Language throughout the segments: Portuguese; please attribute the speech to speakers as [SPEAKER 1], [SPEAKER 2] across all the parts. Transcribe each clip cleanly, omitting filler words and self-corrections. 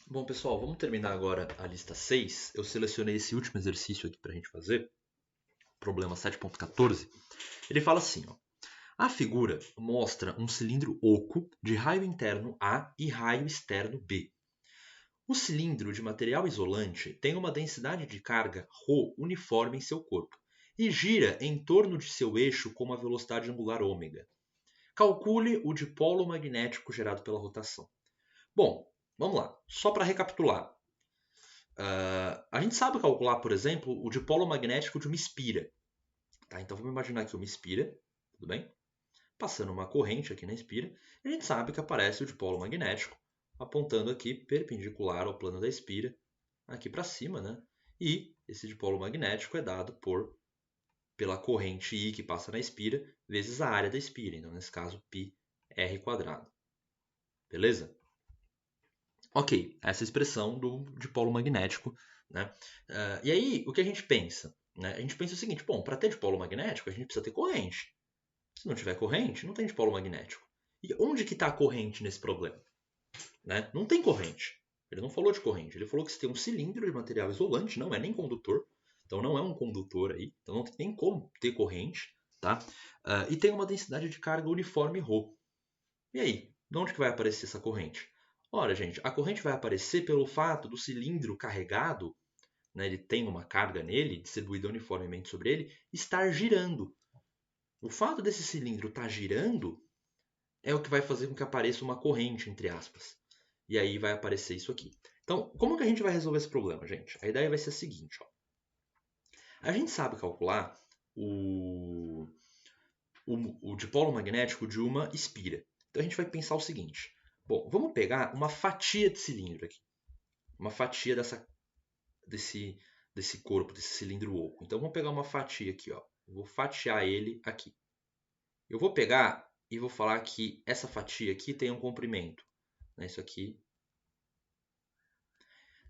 [SPEAKER 1] Bom, pessoal, vamos terminar agora a lista 6. Eu selecionei esse último exercício aqui para a gente fazer, problema 7.14. Ele fala assim, ó. A figura mostra um cilindro oco de raio interno A e raio externo B. O cilindro de material isolante tem uma densidade de carga ρ uniforme em seu corpo e gira em torno de seu eixo com uma velocidade angular ômega. Calcule o dipolo magnético gerado pela rotação. Bom, vamos lá. Só para recapitular. A gente sabe calcular, por exemplo, o dipolo magnético de uma espira. Tá? Então vamos imaginar aqui uma espira, tudo bem? Passando uma corrente aqui na espira, a gente sabe que aparece o dipolo magnético apontando aqui perpendicular ao plano da espira, aqui para cima, né? E esse dipolo magnético é dado pela corrente I que passa na espira vezes a área da espira. Então, nesse caso, πr². Beleza? Ok, essa expressão do dipolo magnético, né? E aí, o que a gente pensa? Né? A gente pensa o seguinte, bom, para ter dipolo magnético, a gente precisa ter corrente. Se não tiver corrente, não tem dipolo magnético. E onde que está a corrente nesse problema? Né? Não tem corrente. Ele não falou de corrente, ele falou que se tem um cilindro de material isolante, não é nem condutor, então não é um condutor aí, então não tem nem como ter corrente, tá? E tem uma densidade de carga uniforme ρ. E aí, de onde que vai aparecer essa corrente? Ora, gente, a corrente vai aparecer pelo fato do cilindro carregado, né, ele tem uma carga nele, distribuída uniformemente sobre ele, estar girando. O fato desse cilindro estar girando é o que vai fazer com que apareça uma corrente, entre aspas. E aí vai aparecer isso aqui. Então, como que a gente vai resolver esse problema, gente? A ideia vai ser a seguinte, ó. A gente sabe calcular o dipolo magnético de uma espira. Então a gente vai pensar o seguinte. Bom, vamos pegar uma fatia de cilindro aqui. Uma fatia desse corpo, desse cilindro oco. Então vamos pegar uma fatia aqui, ó. Eu vou fatiar ele aqui. Eu vou pegar e vou falar que essa fatia aqui tem um comprimento. Né? Isso aqui.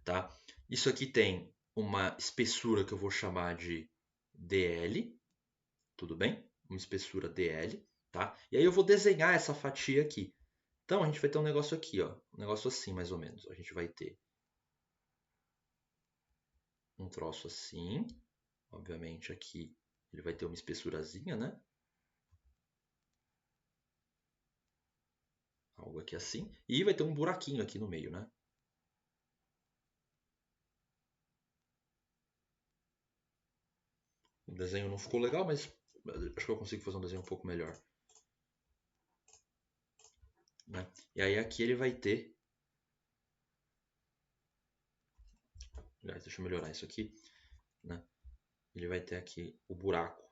[SPEAKER 1] Tá? Isso aqui tem uma espessura que eu vou chamar de dl. Tudo bem? Uma espessura dl. Tá? E aí eu vou desenhar essa fatia aqui. Então a gente vai ter um negócio aqui, ó, um negócio assim mais ou menos. A gente vai ter um troço assim, obviamente aqui ele vai ter uma espessurazinha, né? Algo aqui assim, e vai ter um buraquinho aqui no meio, né? O desenho não ficou legal, mas acho que eu consigo fazer um desenho um pouco melhor. Né? E aí aqui ele vai ter... Deixa eu melhorar isso aqui. Né? Ele vai ter aqui o buraco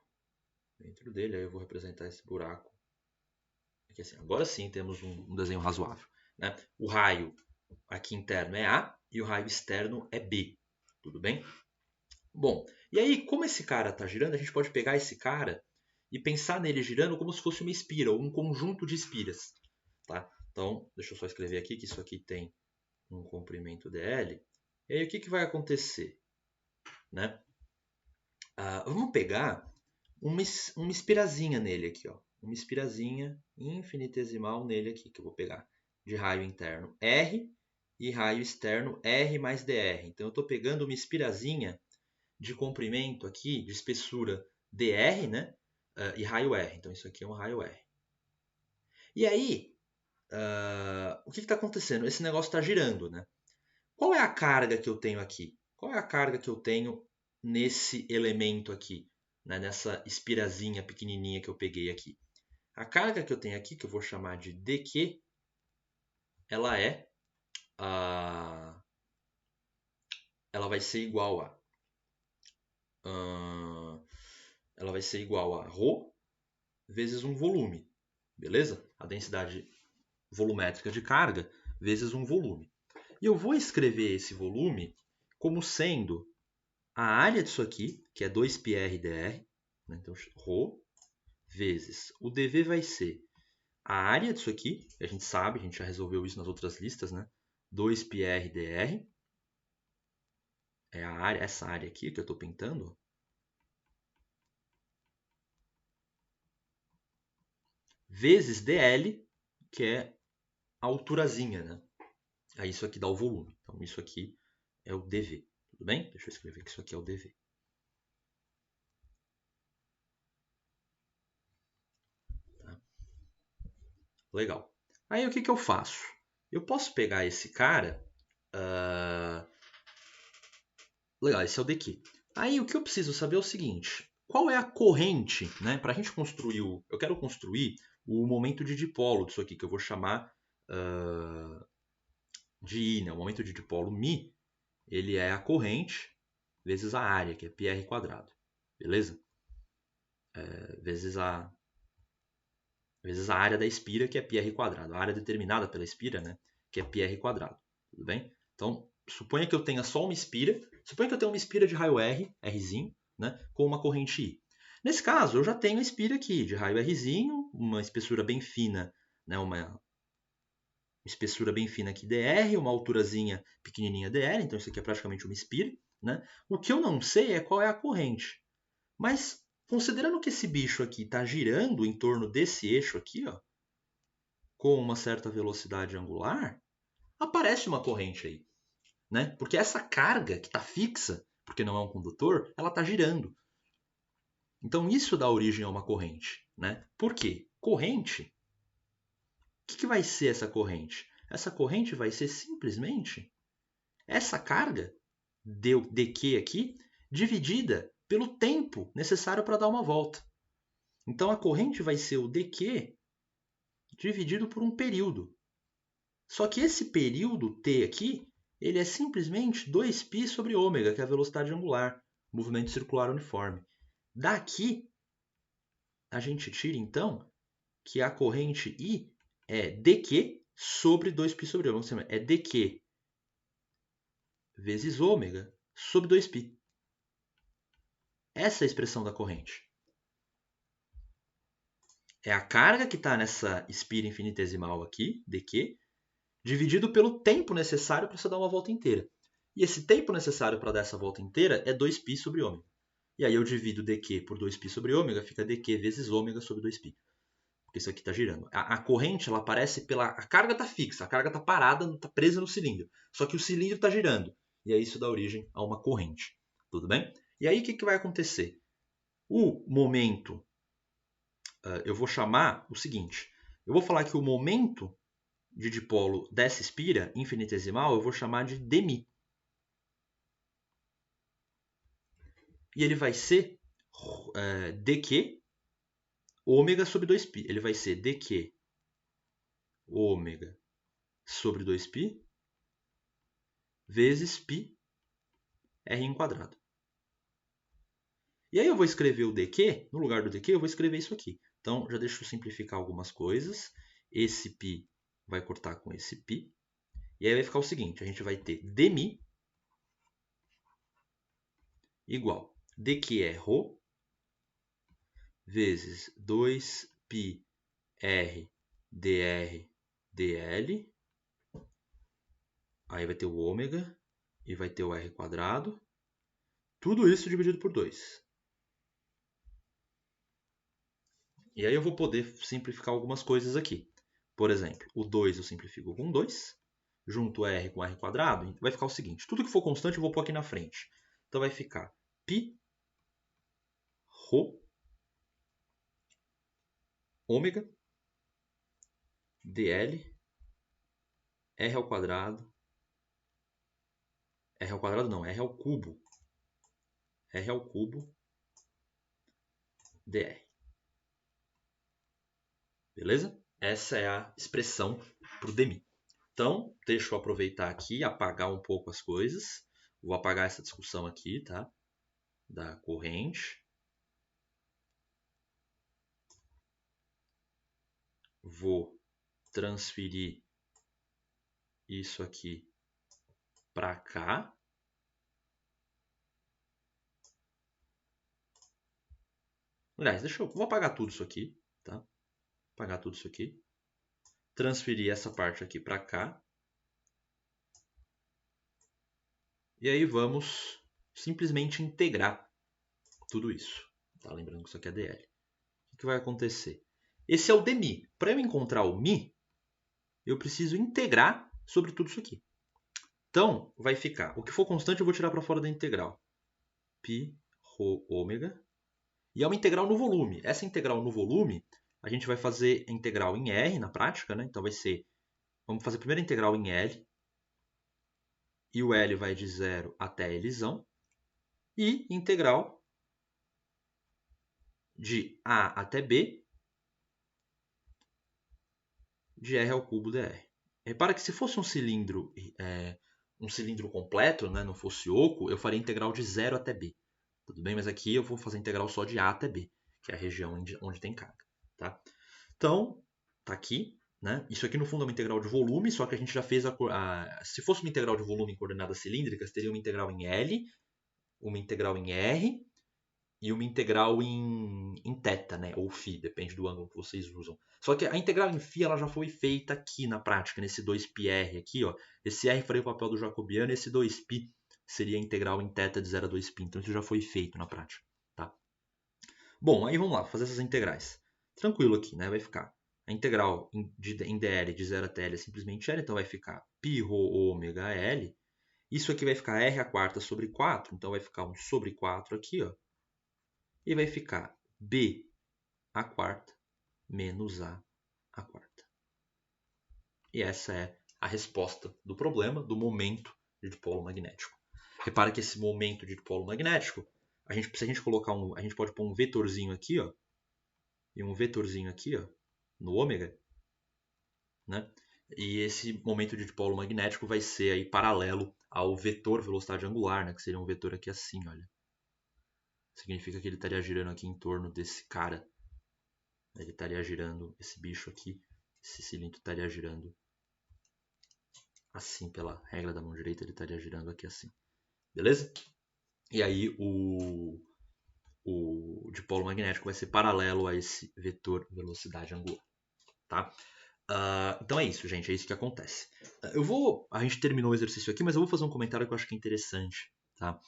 [SPEAKER 1] dentro dele, aí eu vou representar esse buraco aqui assim. Agora sim temos um desenho razoável. Né? O raio aqui interno é A e o raio externo é B. Tudo bem? Bom, e aí como esse cara está girando, a gente pode pegar esse cara e pensar nele girando como se fosse uma espira, ou um conjunto de espiras. Tá? Então, deixa eu só escrever aqui que isso aqui tem um comprimento dl. E aí o que, que vai acontecer? Né? Vamos pegar uma espirazinha nele aqui. Ó. Uma espirazinha infinitesimal nele aqui, que eu vou pegar de raio interno R e raio externo R mais dr. Então eu estou pegando uma espirazinha de comprimento aqui, de espessura dr, né? E raio R. Então isso aqui é um raio R. E aí, o que está acontecendo? Esse negócio está girando, né? Qual é a carga que eu tenho aqui? Qual é a carga que eu tenho nesse elemento aqui? Né? Nessa espirazinha pequenininha que eu peguei aqui. A carga que eu tenho aqui, que eu vou chamar de dq, ela é ela vai ser igual a ela vai ser igual a ρ vezes um volume, beleza? A densidade volumétrica de carga vezes um volume. E eu vou escrever esse volume como sendo a área disso aqui, que é 2πr/dr, né? Então ρ vezes o dv vai ser a área disso aqui, que a gente sabe, a gente já resolveu isso nas outras listas, né? 2πr/dr é a área, essa área aqui que eu estou pintando, vezes dl, que é a alturazinha, né? Aí isso aqui dá o volume. Então isso aqui é o dV. Tudo bem? Deixa eu escrever que isso aqui é o dV. Tá? Legal. Aí o que eu faço? Eu posso pegar esse cara... Legal, esse é o dq. Aí o que eu preciso saber é o seguinte. Qual é a corrente, né? Para a gente construir eu quero construir o momento de dipolo disso aqui, que eu vou chamar de I, né? O momento de dipolo μ, ele é a corrente vezes a área, que é πr². Beleza? Vezes a área da espira, que é πr². A área determinada pela espira, né? Que é πr². Tudo bem? Então, suponha que eu tenha só uma espira. Suponha que eu tenha uma espira de raio R, Rzinho, né? Com uma corrente I. Nesse caso, eu já tenho a espira aqui de raio Rzinho, uma espessura bem fina, né? Uma espessura bem fina aqui dr, uma alturazinha pequenininha dr, então isso aqui é praticamente uma espira, né? O que eu não sei é qual é a corrente. Mas considerando que esse bicho aqui está girando em torno desse eixo aqui, ó, com uma certa velocidade angular, aparece uma corrente aí, né? Porque essa carga que está fixa, porque não é um condutor, ela está girando. Então isso dá origem a uma corrente, né? Por quê? Corrente. O que vai ser essa corrente? Essa corrente vai ser simplesmente essa carga dq aqui dividida pelo tempo necessário para dar uma volta. Então a corrente vai ser o dq dividido por um período. Só que esse período t aqui, ele é simplesmente 2π sobre ômega, que é a velocidade angular, movimento circular uniforme. Daqui, a gente tira então que a corrente I é dq sobre 2π sobre ômega. É dq vezes ômega sobre 2π. Essa é a expressão da corrente. É a carga que está nessa espira infinitesimal aqui, dq, dividido pelo tempo necessário para você dar uma volta inteira. E esse tempo necessário para dar essa volta inteira é 2π sobre ômega. E aí eu divido dq por 2π sobre ômega, fica dq vezes ômega sobre 2π. Porque isso aqui está girando. A corrente ela aparece pela... A carga está fixa, a carga está parada, está presa no cilindro. Só que o cilindro está girando. E aí isso dá origem a uma corrente. Tudo bem? E aí o que vai acontecer? O momento, eu vou chamar o seguinte. Eu vou falar que o momento de dipolo dessa espira infinitesimal eu vou chamar de dμ. E ele vai ser dq ômega sobre 2π. Ele vai ser dq ômega sobre 2π vezes π r². E aí eu vou escrever o dq, no lugar do dq eu vou escrever isso aqui. Então já deixa eu simplificar algumas coisas. Esse π vai cortar com esse π. E aí vai ficar o seguinte, a gente vai ter dμ igual dq é ρ vezes 2π r dr dl. Aí vai ter o ômega e vai ter o r². Tudo isso dividido por 2. E aí eu vou poder simplificar algumas coisas aqui. Por exemplo, o 2 eu simplifico com 2. Junto r com r², vai ficar o seguinte. Tudo que for constante eu vou pôr aqui na frente. Então vai ficar π ρ ômega dl r². R² não, r ao cubo. R ao cubo dr. Beleza? Essa é a expressão para o dμ. Então, deixa eu aproveitar aqui, apagar um pouco as coisas. Vou apagar essa discussão aqui, tá? Da corrente. Vou transferir isso aqui para cá. Aliás, vou apagar tudo isso aqui, tá? Apagar tudo isso aqui. Transferir essa parte aqui para cá. E aí vamos simplesmente integrar tudo isso. Tá? Lembrando que isso aqui é dl. O que vai acontecer? Esse é o dμ. Para eu encontrar o μ, eu preciso integrar sobre tudo isso aqui. Então, vai ficar, o que for constante eu vou tirar para fora da integral. Π ρ ômega. E é uma integral no volume. Essa integral no volume, a gente vai fazer a integral em R na prática, né? Então vai ser, vamos fazer a primeira integral em L. E o L vai de 0 até Lzão. E integral de A até B de R ao cubo dr. Repara que se fosse um cilindro completo, né, não fosse oco, eu faria integral de 0 até B. Tudo bem? Mas aqui eu vou fazer integral só de A até B, que é a região onde tem carga. Tá? Então, tá aqui. Né? Isso aqui no fundo é uma integral de volume, só que a gente já fez se fosse uma integral de volume em coordenadas cilíndricas, teria uma integral em L, uma integral em R e uma integral em θ, né? Ou φ, depende do ângulo que vocês usam. Só que a integral em φ ela já foi feita aqui na prática, nesse 2πr aqui. Ó. Esse R faria o papel do jacobiano e esse 2π seria a integral em θ de 0 a 2π. Então isso já foi feito na prática. Tá? Bom, aí vamos lá, fazer essas integrais. Tranquilo aqui, né? Vai ficar a integral em dl de 0 até L é simplesmente L, então vai ficar π ρ ômega L. Isso aqui vai ficar R a quarta sobre 4, então vai ficar um sobre 4 aqui, ó. E vai ficar B a quarta menos A a quarta. E essa é a resposta do problema do momento de dipolo magnético. Repara que esse momento de dipolo magnético, se a gente colocar a gente pode pôr um vetorzinho aqui, ó, e um vetorzinho aqui, ó, no ômega, né? E esse momento de dipolo magnético vai ser aí paralelo ao vetor velocidade angular, né? Que seria um vetor aqui assim, olha. Significa que ele estaria girando aqui em torno desse cara. Ele estaria girando, esse bicho aqui, esse cilindro estaria girando assim, pela regra da mão direita, ele estaria girando aqui assim. Beleza? E aí o dipolo magnético vai ser paralelo a esse vetor velocidade angular. Tá? Então é isso, gente. É isso que acontece. A gente terminou o exercício aqui, mas eu vou fazer um comentário que eu acho que é interessante. Tá?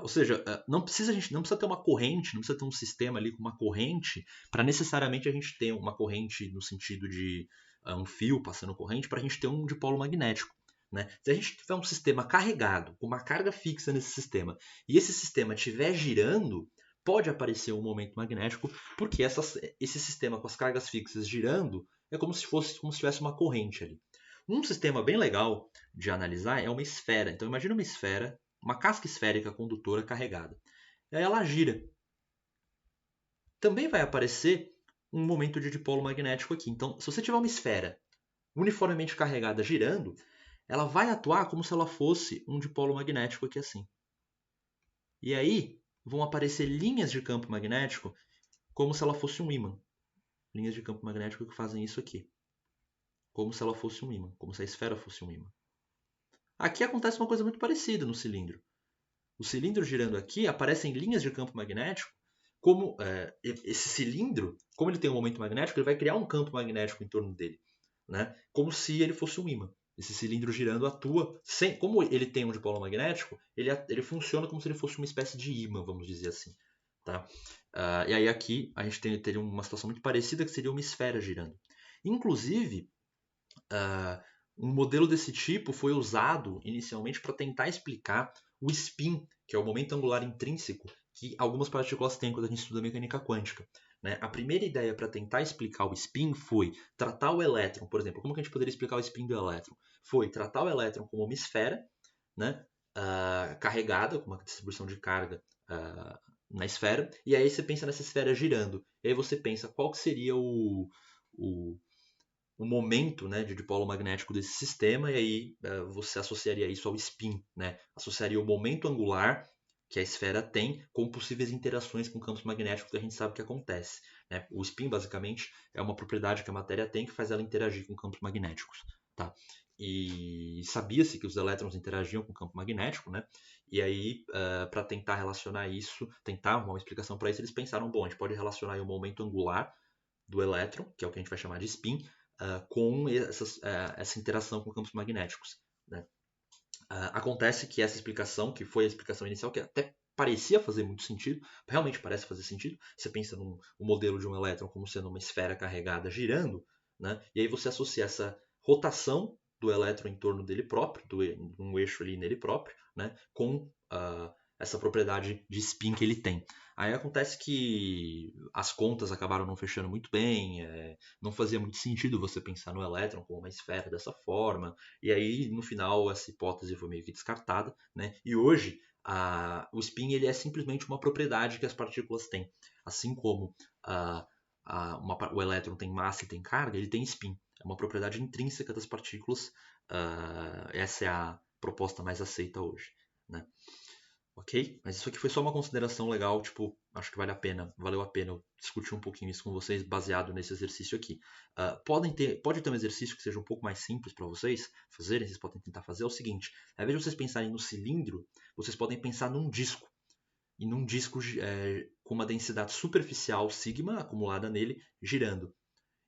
[SPEAKER 1] Ou seja, a gente não precisa ter uma corrente, não precisa ter um sistema ali com uma corrente para necessariamente a gente ter uma corrente no sentido de um fio passando corrente para a gente ter um dipolo magnético. Né? Se a gente tiver um sistema carregado, com uma carga fixa nesse sistema, e esse sistema estiver girando, pode aparecer um momento magnético, porque esse sistema com as cargas fixas girando é como se tivesse uma corrente ali. Um sistema bem legal de analisar é uma esfera. Então imagina uma esfera, uma casca esférica condutora carregada. E aí ela gira. Também vai aparecer um momento de dipolo magnético aqui. Então, se você tiver uma esfera uniformemente carregada girando, ela vai atuar como se ela fosse um dipolo magnético aqui assim. E aí vão aparecer linhas de campo magnético como se ela fosse um ímã. Linhas de campo magnético que fazem isso aqui. Como se ela fosse um ímã, como se a esfera fosse um ímã. Aqui acontece uma coisa muito parecida no cilindro. O cilindro girando aqui, aparecem linhas de campo magnético, como esse cilindro, como ele tem um momento magnético, ele vai criar um campo magnético em torno dele, né? Como se ele fosse um ímã. Esse cilindro girando atua, como ele tem um dipolo magnético, ele funciona como se ele fosse uma espécie de ímã, vamos dizer assim. Tá? E aí aqui a gente teria uma situação muito parecida, que seria uma esfera girando. Inclusive, um modelo desse tipo foi usado inicialmente para tentar explicar o spin, que é o momento angular intrínseco que algumas partículas têm quando a gente estuda mecânica quântica. Né? A primeira ideia para tentar explicar o spin foi tratar o elétron, por exemplo. Como que a gente poderia explicar o spin do elétron? Foi tratar o elétron como uma esfera, né? Carregada, com uma distribuição de carga na esfera, e aí você pensa nessa esfera girando. E aí você pensa qual que seria o momento, né, de dipolo magnético desse sistema, e aí você associaria isso ao spin, né? Associaria o momento angular que a esfera tem com possíveis interações com campos magnéticos que a gente sabe que acontece. Né? O spin, basicamente, é uma propriedade que a matéria tem que faz ela interagir com campos magnéticos. Tá? E sabia-se que os elétrons interagiam com o campo magnético, né? E aí, para tentar relacionar isso, tentar arrumar uma explicação para isso, eles pensaram, bom, a gente pode relacionar aí o momento angular do elétron, que é o que a gente vai chamar de spin, com essa interação com campos magnéticos. Né? Acontece que essa explicação, que foi a explicação inicial, que até parecia fazer muito sentido, realmente parece fazer sentido, você pensa no modelo de um elétron como sendo uma esfera carregada girando, né? E aí você associa essa rotação do elétron em torno dele próprio, um eixo ali nele próprio, né, com essa propriedade de spin que ele tem. Aí acontece que as contas acabaram não fechando muito bem, não fazia muito sentido você pensar no elétron como uma esfera dessa forma, e aí no final essa hipótese foi meio que descartada, né? E hoje o spin ele é simplesmente uma propriedade que as partículas têm, assim como o elétron tem massa e tem carga, ele tem spin, é uma propriedade intrínseca das partículas, essa é a proposta mais aceita hoje, né? Ok? Mas isso aqui foi só uma consideração legal, tipo, acho que valeu a pena eu discutir um pouquinho isso com vocês baseado nesse exercício aqui. Pode ter um exercício que seja um pouco mais simples para vocês fazerem, vocês podem tentar fazer, é o seguinte, ao invés de vocês pensarem no cilindro, vocês podem pensar num disco, e num disco com uma densidade superficial, sigma, acumulada nele, girando.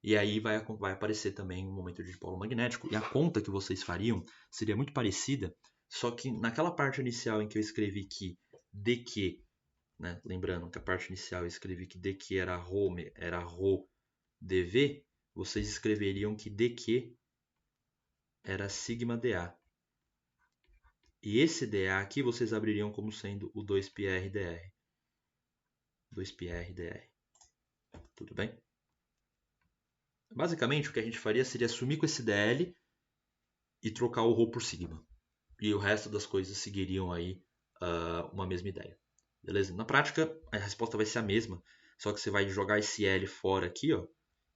[SPEAKER 1] E aí vai aparecer também um momento de dipolo magnético. E a conta que vocês fariam seria muito parecida, só que naquela parte inicial em que eu escrevi que dq, né, lembrando que a parte inicial eu escrevi que dq era ρ dv, vocês escreveriam que dq era sigma dA. E esse dA aqui vocês abririam como sendo o 2πr/dr. 2πr/dr. Tudo bem? Basicamente, o que a gente faria seria sumir com esse dl e trocar o ρ por sigma. E o resto das coisas seguiriam aí uma mesma ideia. Beleza? Na prática, a resposta vai ser a mesma, só que você vai jogar esse L fora aqui, ó,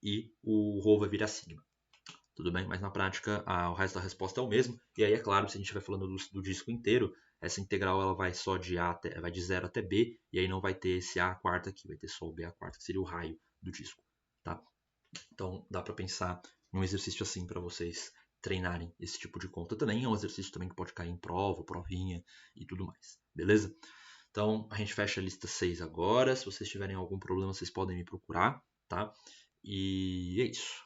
[SPEAKER 1] e o ρ vai virar sigma. Tudo bem? Mas na prática, o resto da resposta é o mesmo. E aí, é claro, se a gente estiver falando do disco inteiro, essa integral ela vai só vai de 0 até B, e aí não vai ter esse A quarta aqui, vai ter só o B A quarta, que seria o raio do disco. Tá? Então, dá para pensar num exercício assim para vocês treinarem esse tipo de conta também. É um exercício também que pode cair em prova, provinha e tudo mais. Beleza? Então, a gente fecha a lista 6 agora. Se vocês tiverem algum problema, vocês podem me procurar, tá? E é isso.